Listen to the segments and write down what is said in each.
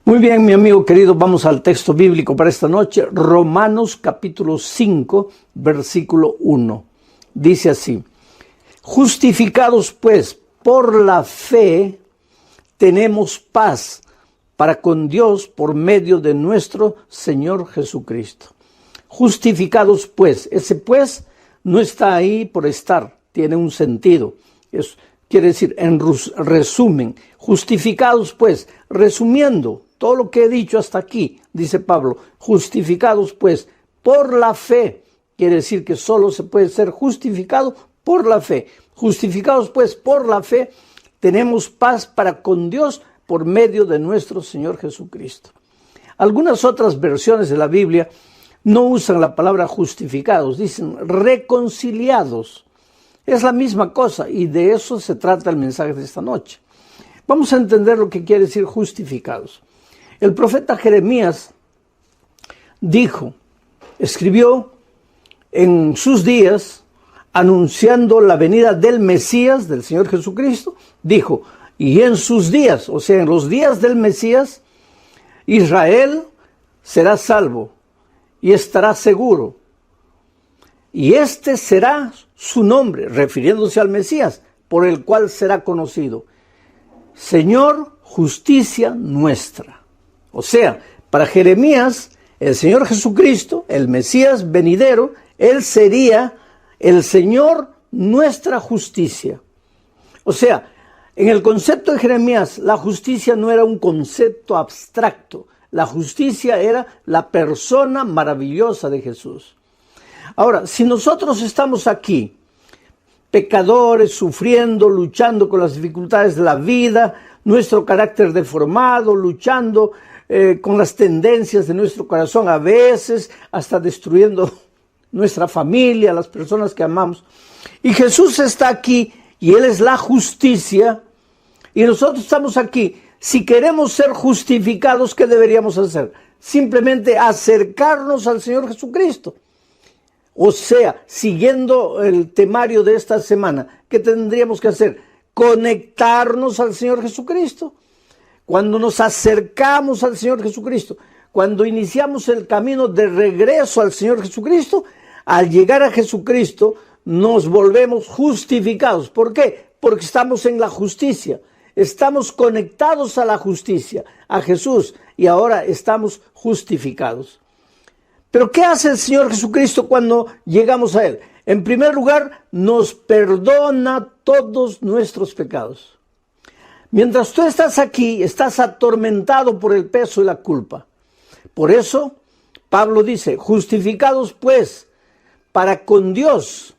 Muy bien, mi amigo querido, vamos al texto bíblico para esta noche. Romanos capítulo 5, versículo 1. Dice así: justificados pues por la fe, tenemos paz para con Dios por medio de nuestro Señor Jesucristo. Justificados pues, ese pues no está ahí por estar, tiene un sentido. Quiere decir, en resumen, justificados pues, resumiendo todo lo que he dicho hasta aquí, dice Pablo, justificados pues por la fe, quiere decir que solo se puede ser justificado por la fe. Justificados pues por la fe, tenemos paz para con Dios por medio de nuestro Señor Jesucristo. Algunas otras versiones de la Biblia no usan la palabra justificados, dicen reconciliados. Es la misma cosa y de eso se trata el mensaje de esta noche. Vamos a entender lo que quiere decir justificados. El profeta Jeremías escribió en sus días, anunciando la venida del Mesías, del Señor Jesucristo, dijo, y en sus días, o sea, en los días del Mesías, Israel será salvo y estará seguro. Y este será su nombre, refiriéndose al Mesías, por el cual será conocido: Señor, justicia nuestra. O sea, para Jeremías, el Señor Jesucristo, el Mesías venidero, Él sería el Señor, nuestra justicia. O sea, en el concepto de Jeremías, la justicia no era un concepto abstracto. La justicia era la persona maravillosa de Jesús. Ahora, si nosotros estamos aquí, pecadores, sufriendo, luchando con las dificultades de la vida, nuestro carácter deformado, luchando con las tendencias de nuestro corazón, a veces hasta destruyendo nuestra familia, las personas que amamos. Y Jesús está aquí y Él es la justicia y nosotros estamos aquí. Si queremos ser justificados, ¿qué deberíamos hacer? Simplemente acercarnos al Señor Jesucristo. O sea, siguiendo el temario de esta semana, ¿qué tendríamos que hacer? Conectarnos al Señor Jesucristo. Cuando nos acercamos al Señor Jesucristo, cuando iniciamos el camino de regreso al Señor Jesucristo, al llegar a Jesucristo nos volvemos justificados. ¿Por qué? Porque estamos en la justicia, estamos conectados a la justicia, a Jesús, y ahora estamos justificados. Pero ¿qué hace el Señor Jesucristo cuando llegamos a Él? En primer lugar, nos perdona todos nuestros pecados. Mientras tú estás aquí, estás atormentado por el peso y la culpa. Por eso, Pablo dice, justificados pues, para con Dios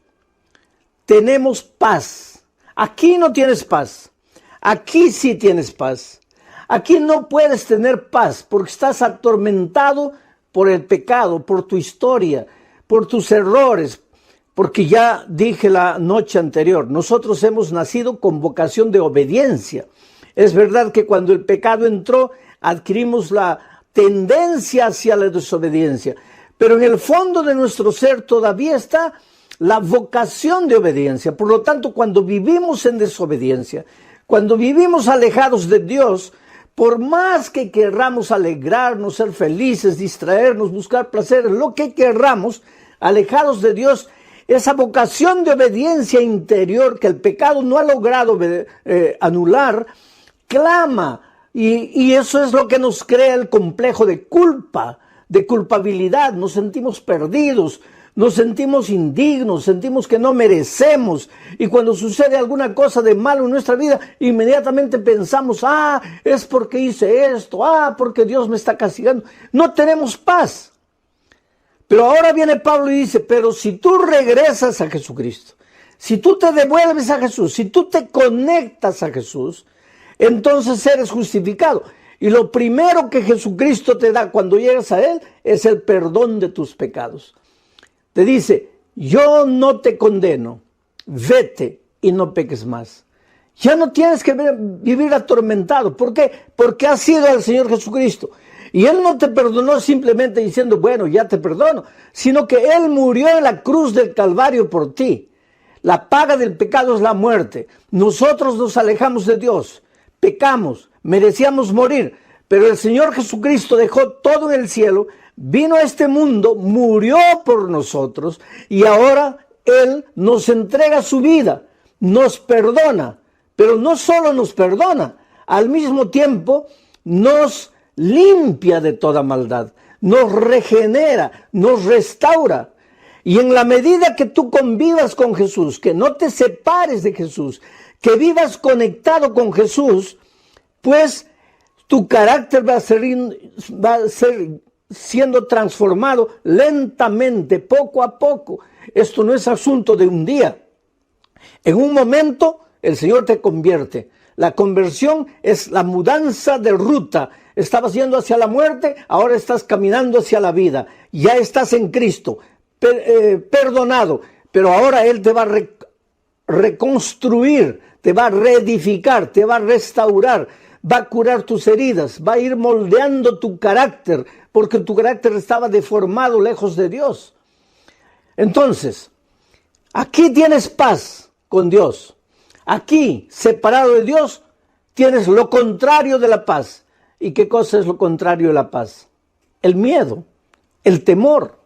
tenemos paz. Aquí no tienes paz. Aquí sí tienes paz. Aquí no puedes tener paz porque estás atormentado por el pecado, por tu historia, por tus errores. Porque ya dije la noche anterior, nosotros hemos nacido con vocación de obediencia. Es verdad que cuando el pecado entró, adquirimos la tendencia hacia la desobediencia. Pero en el fondo de nuestro ser todavía está la vocación de obediencia. Por lo tanto, cuando vivimos en desobediencia, cuando vivimos alejados de Dios, por más que querramos alegrarnos, ser felices, distraernos, buscar placer, lo que querramos, alejados de Dios, esa vocación de obediencia interior que el pecado no ha logrado anular, clama, y eso es lo que nos crea el complejo de culpa, de culpabilidad. Nos sentimos perdidos, nos sentimos indignos, sentimos que no merecemos, y cuando sucede alguna cosa de malo en nuestra vida, inmediatamente pensamos, es porque hice esto, porque Dios me está castigando. No tenemos paz. Pero ahora viene Pablo y dice, pero si tú regresas a Jesucristo, si tú te devuelves a Jesús, si tú te conectas a Jesús, entonces eres justificado. Y lo primero que Jesucristo te da cuando llegas a Él es el perdón de tus pecados. Te dice, yo no te condeno, vete y no peques más. Ya no tienes que vivir atormentado. ¿Por qué? Porque has ido al Señor Jesucristo. Y Él no te perdonó simplemente diciendo, bueno, ya te perdono, sino que Él murió en la cruz del Calvario por ti. La paga del pecado es la muerte. Nosotros nos alejamos de Dios, pecamos, merecíamos morir, Pero el Señor Jesucristo dejó todo en el cielo, vino a este mundo, murió por nosotros y ahora Él nos entrega su vida, nos perdona, pero no solo nos perdona, al mismo tiempo nos limpia de toda maldad, nos regenera, nos restaura. Y en la medida que tú convivas con Jesús, que no te separes de Jesús, que vivas conectado con Jesús, pues tu carácter va a ser siendo transformado lentamente, poco a poco. Esto no es asunto de un día. En un momento el Señor te convierte. La conversión es la mudanza de ruta. Estabas yendo hacia la muerte, ahora estás caminando hacia la vida. Ya estás en Cristo, perdonado, pero ahora Él te va a reconstruir, te va a reedificar, te va a restaurar, va a curar tus heridas, va a ir moldeando tu carácter, porque tu carácter estaba deformado lejos de Dios. Entonces, aquí tienes paz con Dios. Aquí, separado de Dios, tienes lo contrario de la paz. ¿Y qué cosa es lo contrario de la paz? El miedo, el temor.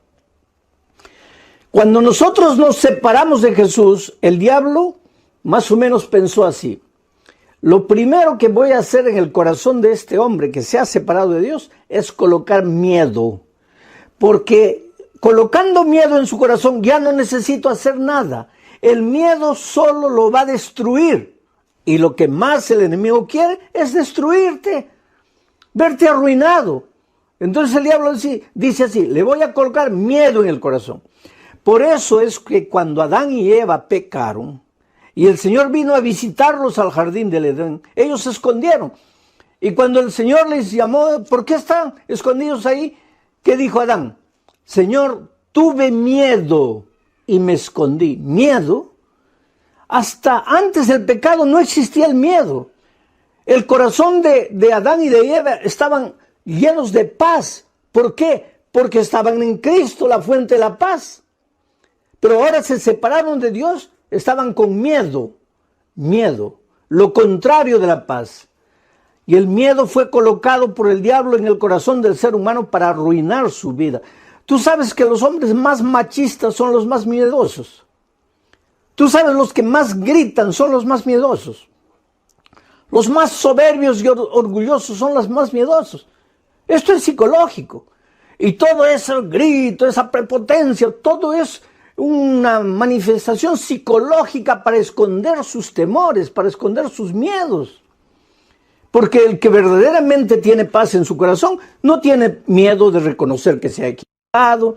Cuando nosotros nos separamos de Jesús, el diablo más o menos pensó así: lo primero que voy a hacer en el corazón de este hombre que se ha separado de Dios es colocar miedo. Porque colocando miedo en su corazón ya no necesito hacer nada. El miedo solo lo va a destruir. Y lo que más el enemigo quiere es destruirte, verte arruinado. Entonces el diablo dice así: le voy a colocar miedo en el corazón. Por eso es que cuando Adán y Eva pecaron, y el Señor vino a visitarlos al jardín del Edén, ellos se escondieron. Y cuando el Señor les llamó: ¿por qué están escondidos ahí? ¿Qué dijo Adán? Señor, tuve miedo y me escondí. ¿Miedo? Hasta antes del pecado no existía el miedo. El corazón de Adán y de Eva estaban llenos de paz. ¿Por qué? Porque estaban en Cristo, la fuente de la paz. Pero ahora se separaron de Dios, estaban con miedo, lo contrario de la paz. Y el miedo fue colocado por el diablo en el corazón del ser humano para arruinar su vida. Tú sabes que los hombres más machistas son los más miedosos. Tú sabes, los que más gritan son los más miedosos. Los más soberbios y orgullosos son los más miedosos. Esto es psicológico. Y todo ese grito, esa prepotencia, todo es una manifestación psicológica para esconder sus temores, para esconder sus miedos. Porque el que verdaderamente tiene paz en su corazón no tiene miedo de reconocer que se ha equivocado,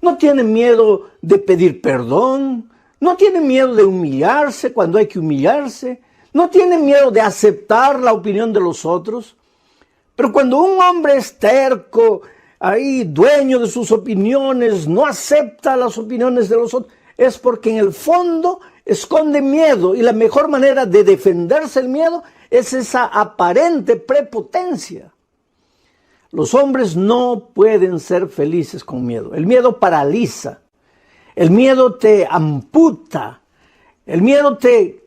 no tiene miedo de pedir perdón, no tiene miedo de humillarse cuando hay que humillarse, no tiene miedo de aceptar la opinión de los otros. Pero cuando un hombre es terco, ahí dueño de sus opiniones, no acepta las opiniones de los otros, es porque en el fondo esconde miedo, y la mejor manera de defenderse el miedo es esa aparente prepotencia. Los hombres no pueden ser felices con miedo. El miedo paraliza, el miedo te amputa, el miedo te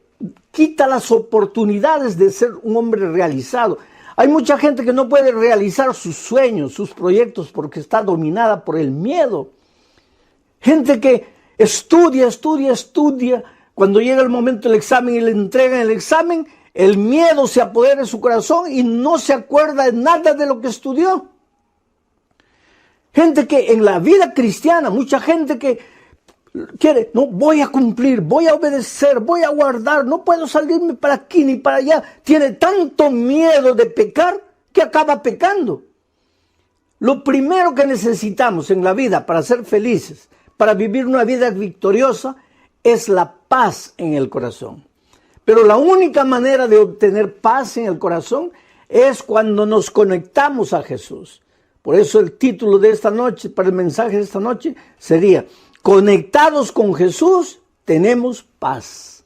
quita las oportunidades de ser un hombre realizado. Hay mucha gente que no puede realizar sus sueños, sus proyectos, porque está dominada por el miedo. Gente que estudia. Cuando llega el momento del examen y le entregan el examen, el miedo se apodera de su corazón y no se acuerda de nada de lo que estudió. Gente que en la vida cristiana, mucha gente que quiere, no, voy a cumplir, voy a obedecer, voy a guardar, no puedo salirme para aquí ni para allá. Tiene tanto miedo de pecar que acaba pecando. Lo primero que necesitamos en la vida para ser felices, para vivir una vida victoriosa, es la paz en el corazón. Pero la única manera de obtener paz en el corazón es cuando nos conectamos a Jesús. Por eso el título de esta noche, para el mensaje de esta noche, sería: conectados con Jesús, tenemos paz.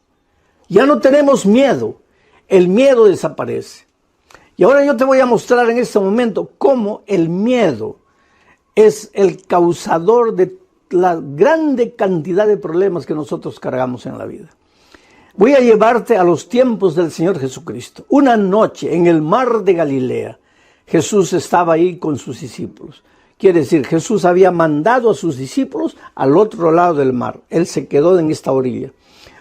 Ya no tenemos miedo. El miedo desaparece. Y ahora yo te voy a mostrar en este momento cómo el miedo es el causador de la grande cantidad de problemas que nosotros cargamos en la vida. Voy a llevarte a los tiempos del Señor Jesucristo. Una noche en el mar de Galilea, Jesús estaba ahí con sus discípulos. Quiere decir, Jesús había mandado a sus discípulos al otro lado del mar. Él se quedó en esta orilla.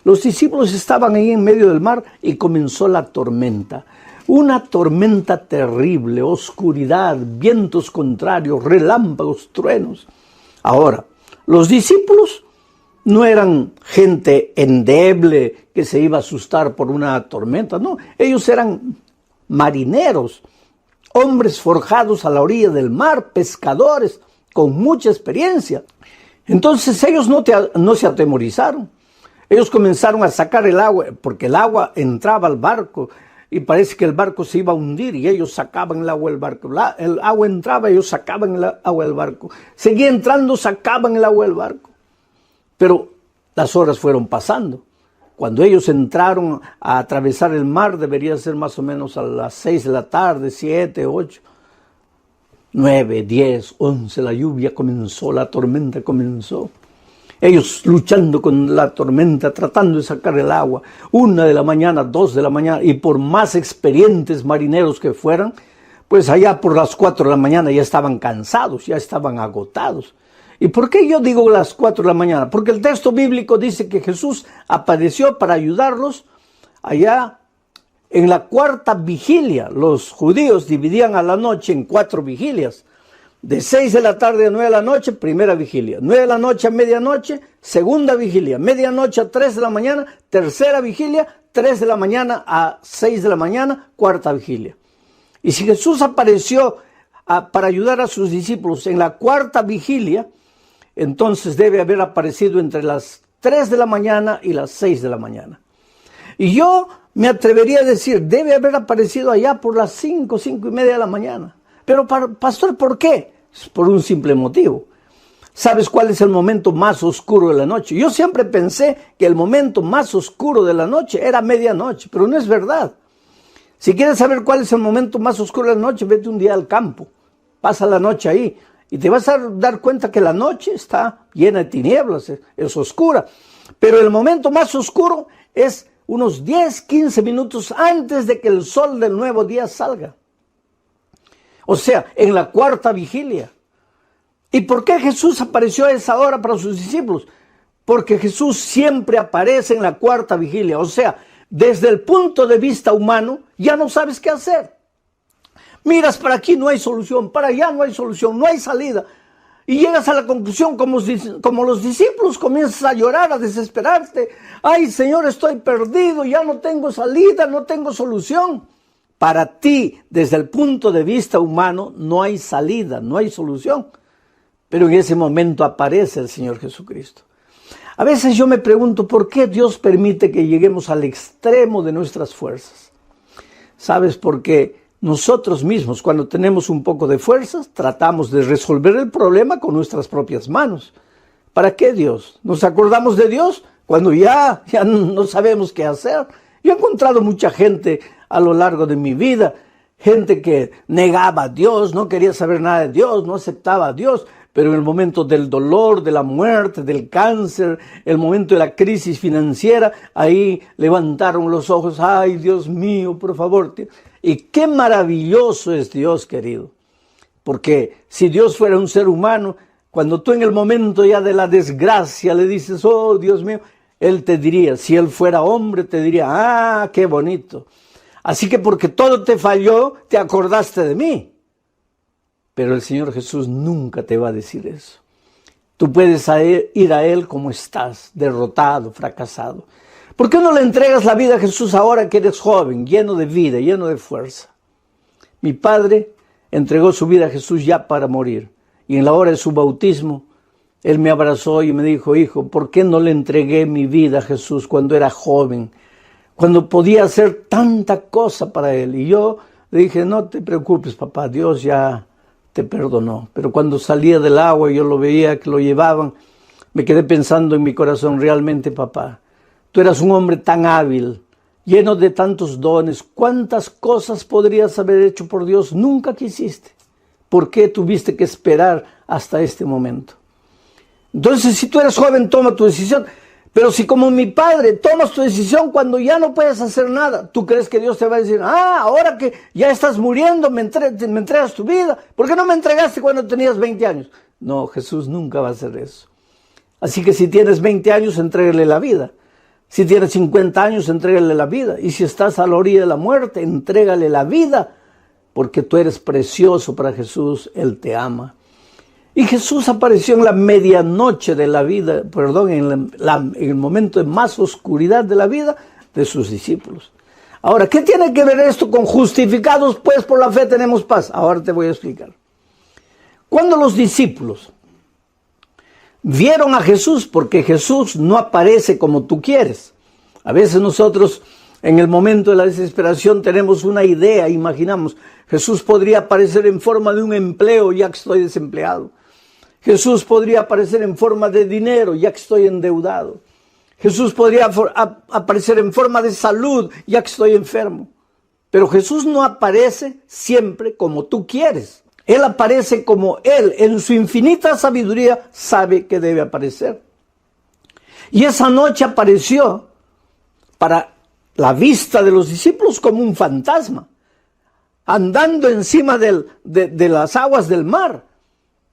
Los discípulos estaban ahí en medio del mar y comenzó la tormenta. Una tormenta terrible, oscuridad, vientos contrarios, relámpagos, truenos. Ahora, los discípulos no eran gente endeble que se iba a asustar por una tormenta. No, ellos eran marineros, hombres forjados a la orilla del mar, pescadores con mucha experiencia. Entonces ellos no se atemorizaron. Ellos comenzaron a sacar el agua, porque el agua entraba al barco y parece que el barco se iba a hundir y ellos sacaban el agua del barco. El agua entraba y ellos sacaban el agua del barco. Seguía entrando, sacaban el agua del barco. Pero las horas fueron pasando. Cuando ellos entraron a atravesar el mar, debería ser más o menos a las 6 de la tarde, 7, 8, 9, 10, 11, la lluvia comenzó, la tormenta comenzó. Ellos luchando con la tormenta, tratando de sacar el agua, 1 de la mañana, 2 de la mañana, y por más experientes marineros que fueran, pues allá por las 4 de la mañana ya estaban cansados, ya estaban agotados. ¿Y por qué yo digo las 4 de la mañana? Porque el texto bíblico dice que Jesús apareció para ayudarlos allá en la 4ª vigilia. Los judíos dividían a la noche en 4 vigilias. De 6 de la tarde a 9 de la noche, primera vigilia. 9 de la noche a medianoche, segunda vigilia. Medianoche a 3 de la mañana, tercera vigilia. 3 de la mañana a 6 de la mañana, cuarta vigilia. Y si Jesús apareció para ayudar a sus discípulos en la 4ª vigilia, entonces debe haber aparecido entre las 3 de la mañana y las 6 de la mañana. Y yo me atrevería a decir, debe haber aparecido allá por las 5, 5 y media de la mañana. Pero, pastor, ¿por qué? Por un simple motivo. ¿Sabes cuál es el momento más oscuro de la noche? Yo siempre pensé que el momento más oscuro de la noche era medianoche, pero no es verdad. Si quieres saber cuál es el momento más oscuro de la noche, vete un día al campo, pasa la noche ahí y te vas a dar cuenta que la noche está llena de tinieblas, es oscura. Pero el momento más oscuro es unos 10, 15 minutos antes de que el sol del nuevo día salga. O sea, en la 4ª vigilia. ¿Y por qué Jesús apareció a esa hora para sus discípulos? Porque Jesús siempre aparece en la 4ª vigilia. O sea, desde el punto de vista humano, ya no sabes qué hacer. Miras para aquí, no hay solución, para allá no hay solución, no hay salida. Y llegas a la conclusión, como los discípulos, comienzas a llorar, a desesperarte. Ay, Señor, estoy perdido, ya no tengo salida, no tengo solución. Para ti, desde el punto de vista humano, no hay salida, no hay solución. Pero en ese momento aparece el Señor Jesucristo. A veces yo me pregunto, ¿por qué Dios permite que lleguemos al extremo de nuestras fuerzas? ¿Sabes? Porque nosotros mismos, cuando tenemos un poco de fuerzas, tratamos de resolver el problema con nuestras propias manos. ¿Para qué Dios? ¿Nos acordamos de Dios cuando ya no sabemos qué hacer? Yo he encontrado mucha gente a lo largo de mi vida, gente que negaba a Dios, no quería saber nada de Dios, no aceptaba a Dios, pero en el momento del dolor, de la muerte, del cáncer, el momento de la crisis financiera, ahí levantaron los ojos, ay Dios mío, por favor. Y qué maravilloso es Dios, querido, porque si Dios fuera un ser humano, cuando tú en el momento ya de la desgracia le dices, oh Dios mío, Él te diría, si Él fuera hombre, te diría, ah, qué bonito. Así que porque todo te falló, te acordaste de mí. Pero el Señor Jesús nunca te va a decir eso. Tú puedes ir a Él como estás, derrotado, fracasado. ¿Por qué no le entregas la vida a Jesús ahora que eres joven, lleno de vida, lleno de fuerza? Mi padre entregó su vida a Jesús ya para morir. Y en la hora de su bautismo, Él me abrazó y me dijo, hijo, ¿por qué no le entregué mi vida a Jesús cuando era joven? Cuando podía hacer tanta cosa para Él. Y yo le dije, no te preocupes, papá, Dios ya te perdonó. Pero cuando salía del agua y yo lo veía que lo llevaban, me quedé pensando en mi corazón, realmente, papá, tú eras un hombre tan hábil, lleno de tantos dones. ¿Cuántas cosas podrías haber hecho por Dios? Nunca quisiste. ¿Por qué tuviste que esperar hasta este momento? Entonces, si tú eres joven, toma tu decisión. Pero si como mi padre tomas tu decisión cuando ya no puedes hacer nada, ¿tú crees que Dios te va a decir, ahora que ya estás muriendo, me entregas tu vida? ¿Por qué no me entregaste cuando tenías 20 años? No, Jesús nunca va a hacer eso. Así que si tienes 20 años, entrégale la vida. Si tienes 50 años, entrégale la vida. Y si estás a la orilla de la muerte, entrégale la vida, porque tú eres precioso para Jesús, Él te ama. Y Jesús apareció en la medianoche de la vida, en el momento de más oscuridad de la vida de sus discípulos. Ahora, ¿qué tiene que ver esto con justificados? Pues por la fe tenemos paz. Ahora te voy a explicar. Cuando los discípulos vieron a Jesús, porque Jesús no aparece como tú quieres. A veces nosotros en el momento de la desesperación tenemos una idea, imaginamos, Jesús podría aparecer en forma de un empleo, ya que estoy desempleado. Jesús podría aparecer en forma de dinero, ya que estoy endeudado. Jesús podría aparecer en forma de salud, ya que estoy enfermo. Pero Jesús no aparece siempre como tú quieres. Él aparece como Él, en su infinita sabiduría, sabe que debe aparecer. Y esa noche apareció para la vista de los discípulos como un fantasma, andando encima de las aguas del mar.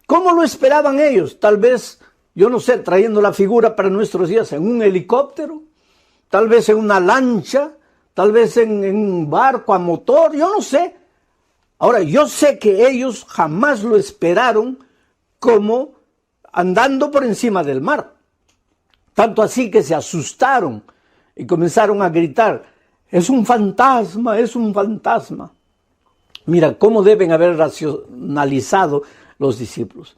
¿Cómo lo esperaban ellos? Tal vez, yo no sé, trayendo la figura para nuestros días, en un helicóptero, tal vez en una lancha, tal vez en un barco a motor, yo no sé. Ahora, yo sé que ellos jamás lo esperaron como andando por encima del mar. Tanto así que se asustaron y comenzaron a gritar, es un fantasma, es un fantasma. Mira, cómo deben haber racionalizado los discípulos.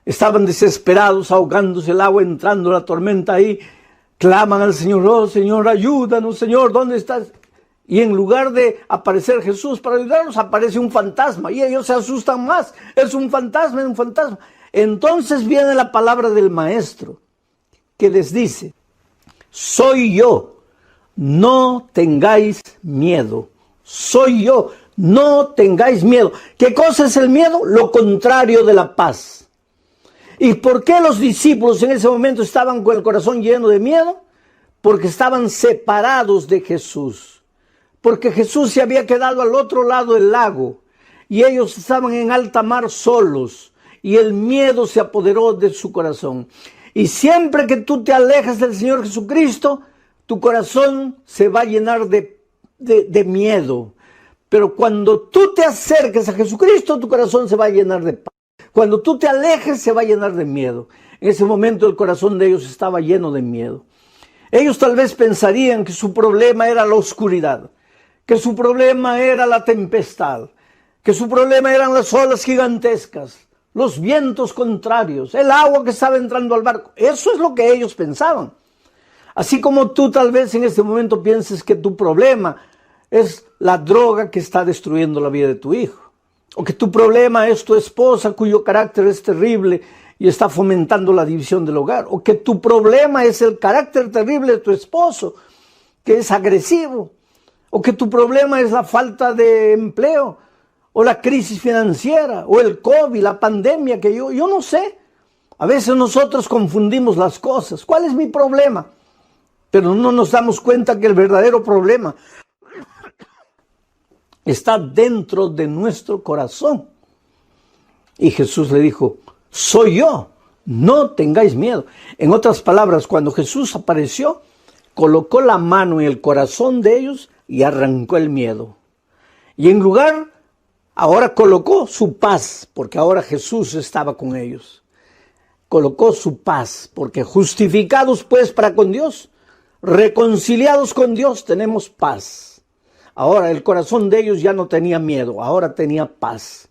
Estaban desesperados, ahogándose el agua, entrando la tormenta ahí. Claman al Señor, oh Señor, ayúdanos, Señor, ¿dónde estás? Y en lugar de aparecer Jesús para ayudarlos, aparece un fantasma. Y ellos se asustan más. Es un fantasma, es un fantasma. Entonces viene la palabra del Maestro, que les dice, soy yo, no tengáis miedo. Soy yo, no tengáis miedo. ¿Qué cosa es el miedo? Lo contrario de la paz. ¿Y por qué los discípulos en ese momento estaban con el corazón lleno de miedo? Porque estaban separados de Jesús. Porque Jesús se había quedado al otro lado del lago y ellos estaban en alta mar solos y el miedo se apoderó de su corazón. Y siempre que tú te alejas del Señor Jesucristo, tu corazón se va a llenar de miedo. Pero cuando tú te acerques a Jesucristo, tu corazón se va a llenar de paz. Cuando tú te alejes, se va a llenar de miedo. En ese momento el corazón de ellos estaba lleno de miedo. Ellos tal vez pensarían que su problema era la oscuridad, que su problema era la tempestad, que su problema eran las olas gigantescas, los vientos contrarios, el agua que estaba entrando al barco. Eso es lo que ellos pensaban. Así como tú tal vez en este momento pienses que tu problema es la droga que está destruyendo la vida de tu hijo, o que tu problema es tu esposa cuyo carácter es terrible y está fomentando la división del hogar, o que tu problema es el carácter terrible de tu esposo, que es agresivo, o que tu problema es la falta de empleo, o la crisis financiera, o el COVID, la pandemia, que yo no sé. A veces nosotros confundimos las cosas. ¿Cuál es mi problema? Pero no nos damos cuenta que el verdadero problema está dentro de nuestro corazón. Y Jesús le dijo, soy yo, no tengáis miedo. En otras palabras, cuando Jesús apareció, colocó la mano en el corazón de ellos y arrancó el miedo. Y en lugar, ahora colocó su paz, porque ahora Jesús estaba con ellos. Colocó su paz, porque justificados pues para con Dios, reconciliados con Dios, tenemos paz. Ahora el corazón de ellos ya no tenía miedo, ahora tenía paz.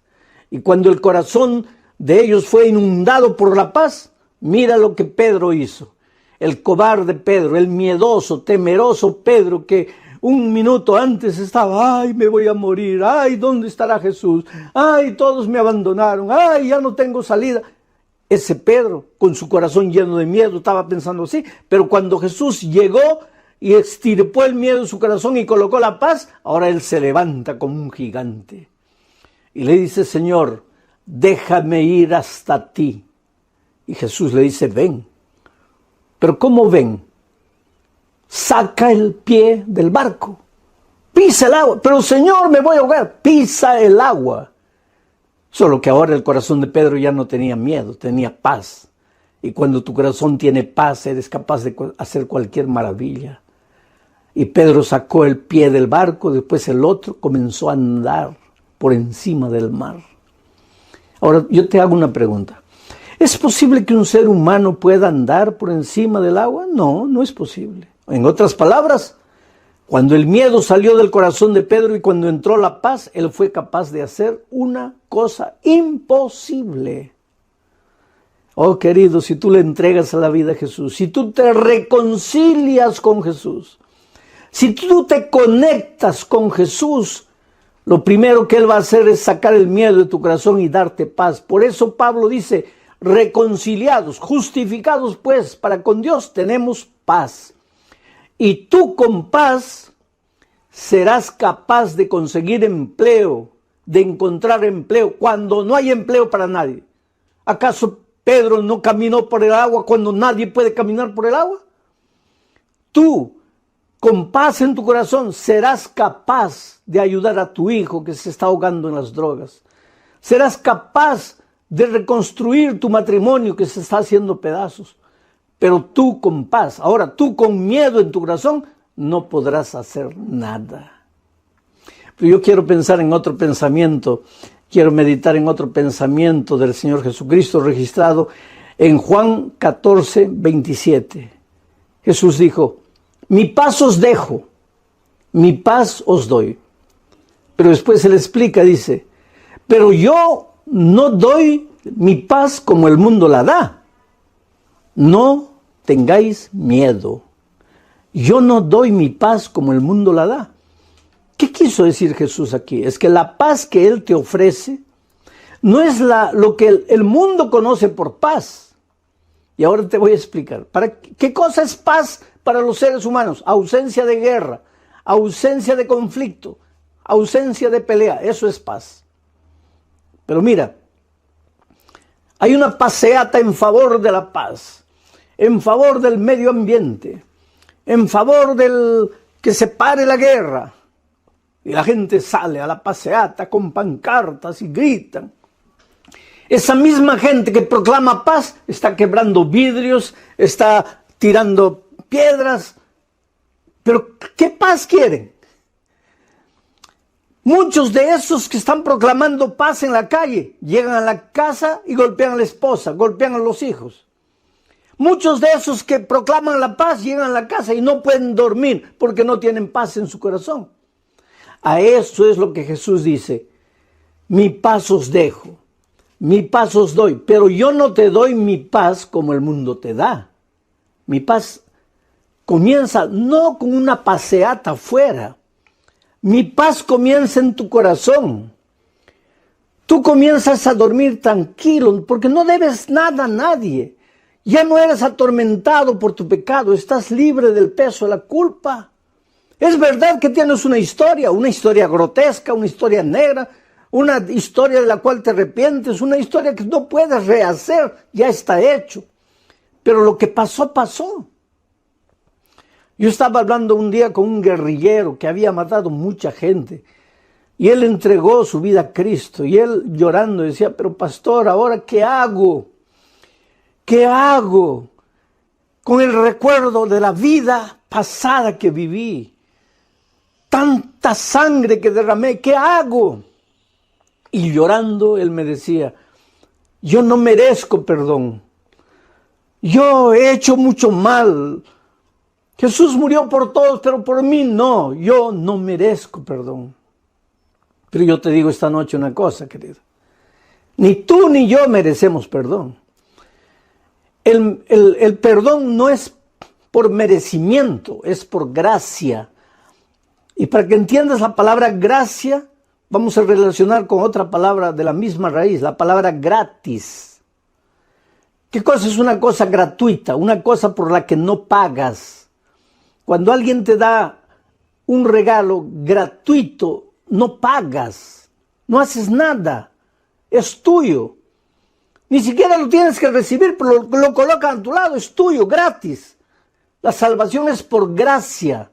Y cuando el corazón de ellos fue inundado por la paz, mira lo que Pedro hizo. El cobarde Pedro, el miedoso, temeroso Pedro, que un minuto antes estaba, ay, me voy a morir, ay, ¿dónde estará Jesús? Ay, todos me abandonaron, ay, ya no tengo salida. Ese Pedro, con su corazón lleno de miedo, estaba pensando así, pero cuando Jesús llegó y extirpó el miedo en su corazón y colocó la paz, ahora él se levanta como un gigante. Y le dice, Señor, déjame ir hasta ti. Y Jesús le dice, ven. Pero ¿cómo ven? saca el pie del barco, pisa el agua. Pero Señor, me voy a ahogar. Pisa el agua. Solo que ahora el corazón de Pedro ya no tenía miedo, tenía paz. Y cuando tu corazón tiene paz, eres capaz de hacer cualquier maravilla. Y Pedro sacó el pie del barco, después el otro comenzó a andar por encima del mar. Ahora, yo te hago una pregunta. ¿Es posible que un ser humano pueda andar por encima del agua? No, no es posible. En otras palabras, cuando el miedo salió del corazón de Pedro y cuando entró la paz, él fue capaz de hacer una cosa imposible. Oh, querido, si tú le entregas a la vida a Jesús, si tú te reconcilias con Jesús, si tú te conectas con Jesús, lo primero que Él va a hacer es sacar el miedo de tu corazón y darte paz. Por eso Pablo dice, reconciliados, justificados pues para con Dios tenemos paz. Y tú con paz serás capaz de conseguir empleo, de encontrar empleo, cuando no hay empleo para nadie. ¿Acaso Pedro no caminó por el agua cuando nadie puede caminar por el agua? Tú, con paz en tu corazón, serás capaz de ayudar a tu hijo que se está ahogando en las drogas. Serás capaz de reconstruir tu matrimonio que se está haciendo pedazos. Pero tú con paz, ahora tú con miedo en tu corazón, no podrás hacer nada. Pero yo quiero pensar en otro pensamiento, quiero meditar en otro pensamiento del Señor Jesucristo registrado en Juan 14, 27. Jesús dijo, mi paz os dejo, mi paz os doy. Pero después Él explica, dice, pero yo no doy mi paz como el mundo la da. No tengáis miedo. Yo no doy mi paz como el mundo la da. ¿Qué quiso decir Jesús aquí? Es que la paz que Él te ofrece no es lo que el mundo conoce por paz. Y ahora te voy a explicar. ¿Qué cosa es paz para los seres humanos? Ausencia de guerra, ausencia de conflicto, ausencia de pelea. Eso es paz. Pero mira, hay una paseata en favor de la paz, en favor del medio ambiente, en favor del que se pare la guerra. Y la gente sale a la paseata con pancartas y gritan. Esa misma gente que proclama paz está quebrando vidrios, está tirando piedras. Pero ¿qué paz quieren? Muchos de esos que están proclamando paz en la calle llegan a la casa y golpean a la esposa, golpean a los hijos. Muchos de esos que proclaman la paz llegan a la casa y no pueden dormir porque no tienen paz en su corazón. A eso es lo que Jesús dice, mi paz os dejo, mi paz os doy, pero yo no te doy mi paz como el mundo te da. Mi paz comienza no con una paseata afuera, mi paz comienza en tu corazón. Tú comienzas a dormir tranquilo porque no debes nada a nadie. Ya no eres atormentado por tu pecado, estás libre del peso de la culpa. Es verdad que tienes una historia grotesca, una historia negra, una historia de la cual te arrepientes, una historia que no puedes rehacer, ya está hecho. Pero lo que pasó, pasó. Yo estaba hablando un día con un guerrillero que había matado mucha gente y él entregó su vida a Cristo y él llorando decía, pero pastor, ¿ahora qué hago? ¿Qué hago con el recuerdo de la vida pasada que viví? Tanta sangre que derramé, ¿qué hago? Y llorando él me decía, yo no merezco perdón. Yo he hecho mucho mal. Jesús murió por todos, pero por mí no. Yo no merezco perdón. Pero yo te digo esta noche una cosa, querido. Ni tú ni yo merecemos perdón. El perdón no es por merecimiento, es por gracia. Y para que entiendas la palabra gracia, vamos a relacionar con otra palabra de la misma raíz, la palabra gratis. ¿Qué cosa es una cosa gratuita? Una cosa por la que no pagas. Cuando alguien te da un regalo gratuito, no pagas, no haces nada, es tuyo. Ni siquiera lo tienes que recibir, pero lo colocan a tu lado, es tuyo, gratis. La salvación es por gracia.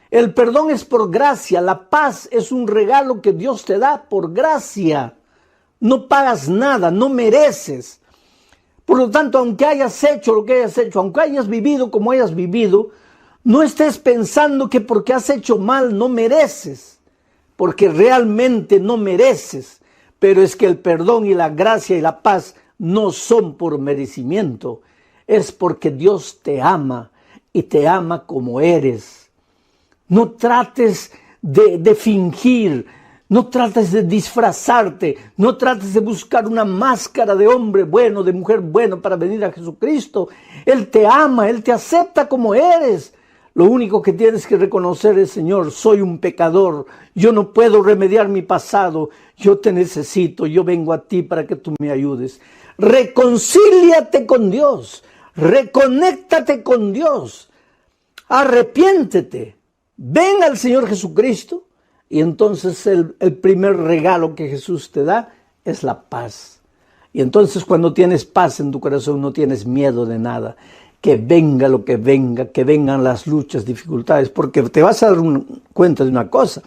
El perdón es por gracia. La paz es un regalo que Dios te da por gracia. No pagas nada, no mereces. Por lo tanto, aunque hayas hecho lo que hayas hecho, aunque hayas vivido como hayas vivido, no estés pensando que porque has hecho mal no mereces, porque realmente no mereces. Pero es que el perdón y la gracia y la paz no son por merecimiento, es porque Dios te ama y te ama como eres. No trates de fingir, no trates de disfrazarte, no trates de buscar una máscara de hombre bueno, de mujer bueno para venir a Jesucristo. Él te ama, Él te acepta como eres. Lo único que tienes que reconocer es, Señor, soy un pecador, yo no puedo remediar mi pasado, yo te necesito, yo vengo a ti para que tú me ayudes. Reconcíliate con Dios, reconéctate con Dios, arrepiéntete, ven al Señor Jesucristo y entonces el primer regalo que Jesús te da es la paz. Y entonces cuando tienes paz en tu corazón no tienes miedo de nada. Que venga lo que venga, que vengan las luchas, dificultades, porque te vas a dar cuenta de una cosa.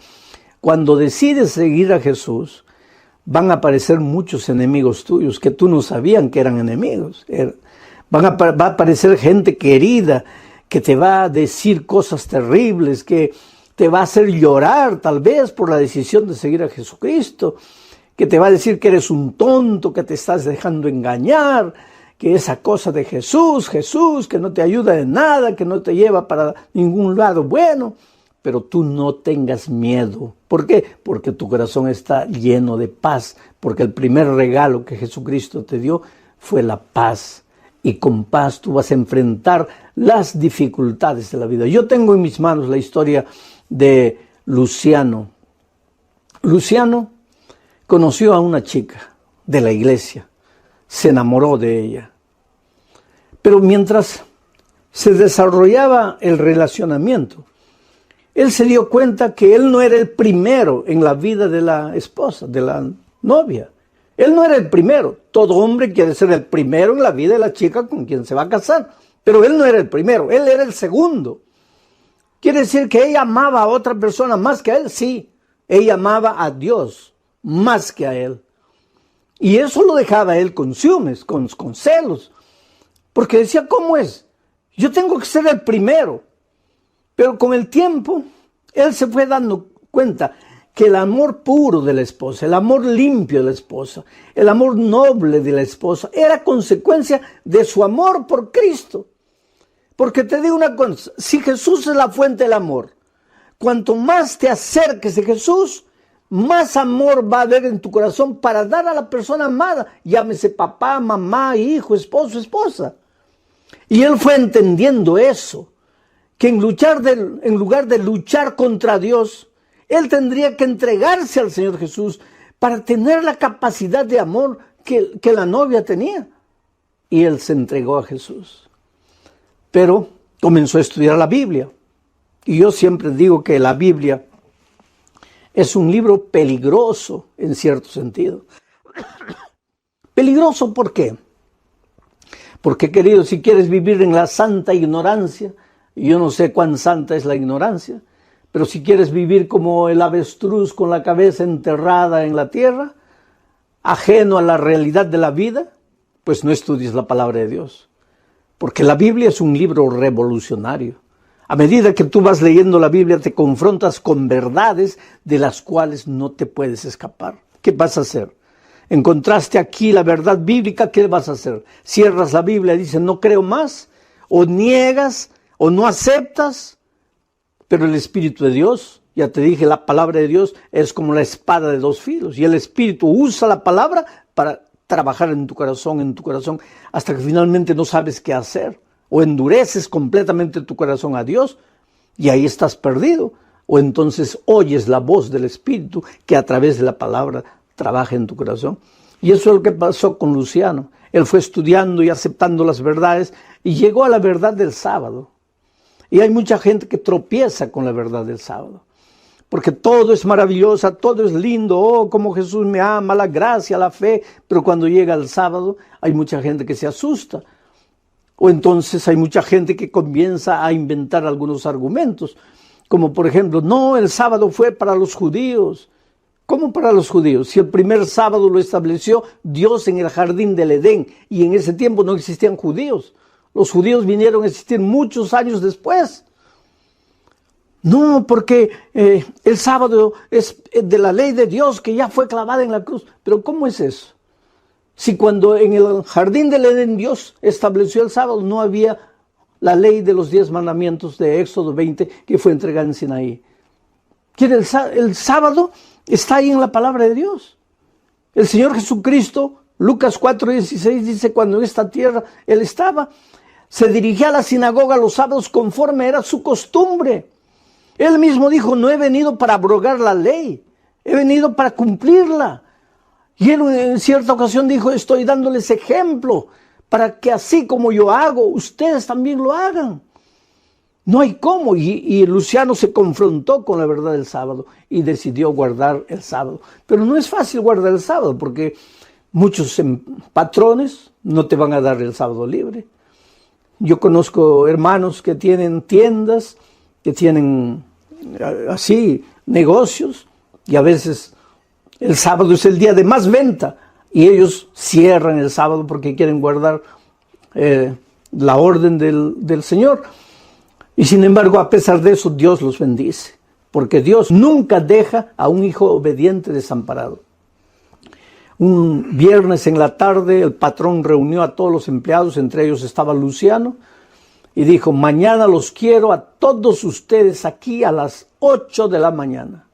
Cuando decides seguir a Jesús, van a aparecer muchos enemigos tuyos que tú no sabían que eran enemigos. Va a aparecer gente querida que te va a decir cosas terribles, que te va a hacer llorar tal vez por la decisión de seguir a Jesucristo, que te va a decir que eres un tonto, que te estás dejando engañar, que esa cosa de Jesús, que no te ayuda de nada, que no te lleva para ningún lado bueno. Pero tú no tengas miedo. ¿Por qué? Porque tu corazón está lleno de paz. Porque el primer regalo que Jesucristo te dio fue la paz. Y con paz tú vas a enfrentar las dificultades de la vida. Yo tengo en mis manos la historia de Luciano. Luciano conoció a una chica de la iglesia. Se enamoró de ella. Pero mientras se desarrollaba el relacionamiento, él se dio cuenta que él no era el primero en la vida de la esposa, de la novia. Él no era el primero. Todo hombre quiere ser el primero en la vida de la chica con quien se va a casar. Pero él no era el primero, él era el segundo. ¿Quiere decir que ella amaba a otra persona más que a él? Sí, ella amaba a Dios más que a él. Y eso lo dejaba él con ciúmes, con celos. Porque decía, ¿cómo es? Yo tengo que ser el primero. Pero con el tiempo, él se fue dando cuenta que el amor puro de la esposa, el amor limpio de la esposa, el amor noble de la esposa, era consecuencia de su amor por Cristo. Porque te digo una cosa, si Jesús es la fuente del amor, cuanto más te acerques de Jesús, más amor va a haber en tu corazón para dar a la persona amada, llámese papá, mamá, hijo, esposo, esposa. Y él fue entendiendo eso, que en lugar de luchar contra Dios, él tendría que entregarse al Señor Jesús para tener la capacidad de amor que la novia tenía. Y él se entregó a Jesús. Pero comenzó a estudiar la Biblia. Y yo siempre digo que la Biblia es un libro peligroso en cierto sentido. ¿Peligroso por qué? Porque, querido, si quieres vivir en la santa ignorancia, y yo no sé cuán santa es la ignorancia, pero si quieres vivir como el avestruz con la cabeza enterrada en la tierra, ajeno a la realidad de la vida, pues no estudies la palabra de Dios. Porque la Biblia es un libro revolucionario. A medida que tú vas leyendo la Biblia, te confrontas con verdades de las cuales no te puedes escapar. ¿Qué vas a hacer? Encontraste aquí la verdad bíblica, ¿qué vas a hacer? Cierras la Biblia y dices, no creo más, o niegas, o no aceptas. Pero el Espíritu de Dios, ya te dije, la palabra de Dios es como la espada de dos filos. Y el Espíritu usa la palabra para trabajar en tu corazón, hasta que finalmente no sabes qué hacer. O endureces completamente tu corazón a Dios y ahí estás perdido. O entonces oyes la voz del Espíritu que a través de la palabra trabaja en tu corazón. Y eso es lo que pasó con Luciano. Él fue estudiando y aceptando las verdades y llegó a la verdad del sábado. Y hay mucha gente que tropieza con la verdad del sábado. Porque todo es maravilloso, todo es lindo, oh, como Jesús me ama, la gracia, la fe. Pero cuando llega el sábado hay mucha gente que se asusta. O entonces hay mucha gente que comienza a inventar algunos argumentos, como por ejemplo, no, el sábado fue para los judíos. ¿Cómo para los judíos? Si el primer sábado lo estableció Dios en el jardín del Edén, y en ese tiempo no existían judíos. Los judíos vinieron a existir muchos años después. No, porque el sábado es de la ley de Dios que ya fue clavada en la cruz. Pero ¿cómo es eso? Si cuando en el jardín del Edén Dios estableció el sábado, no había la ley de los 10 mandamientos de Éxodo 20 que fue entregada en Sinaí. El sábado está ahí en la palabra de Dios. El Señor Jesucristo, Lucas 4:16 dice, cuando en esta tierra Él estaba, se dirigía a la sinagoga los sábados conforme era su costumbre. Él mismo dijo, no he venido para abrogar la ley, he venido para cumplirla. Y él en cierta ocasión dijo, estoy dándoles ejemplo para que así como yo hago, ustedes también lo hagan. No hay cómo. Y Luciano se confrontó con la verdad del sábado y decidió guardar el sábado. Pero no es fácil guardar el sábado porque muchos patrones no te van a dar el sábado libre. Yo conozco hermanos que tienen tiendas, que tienen así negocios, y a veces el sábado es el día de más venta y ellos cierran el sábado porque quieren guardar la orden del Señor. Y sin embargo, a pesar de eso, Dios los bendice, porque Dios nunca deja a un hijo obediente desamparado. Un viernes en la tarde, el patrón reunió a todos los empleados, entre ellos estaba Luciano, y dijo, mañana los quiero a todos ustedes aquí a las 8 de la mañana.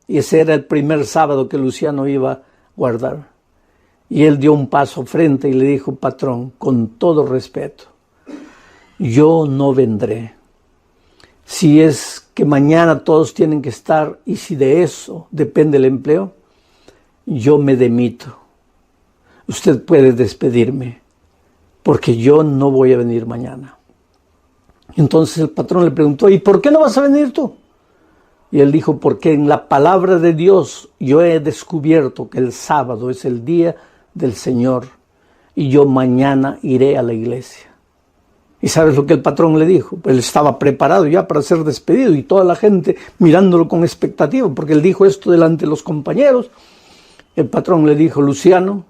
Y ese era el primer sábado que Luciano iba a guardar. Y él dio un paso frente y le dijo, patrón, con todo respeto, yo no vendré. Si es que mañana todos tienen que estar y si de eso depende el empleo, yo me demito. Usted puede despedirme porque yo no voy a venir mañana. Entonces el patrón le preguntó, ¿y por qué no vas a venir tú? Y él dijo, porque en la palabra de Dios yo he descubierto que el sábado es el día del Señor y yo mañana iré a la iglesia. ¿Y sabes lo que el patrón le dijo? Él estaba preparado ya para ser despedido y toda la gente mirándolo con expectativa, porque él dijo esto delante de los compañeros. El patrón le dijo, Luciano,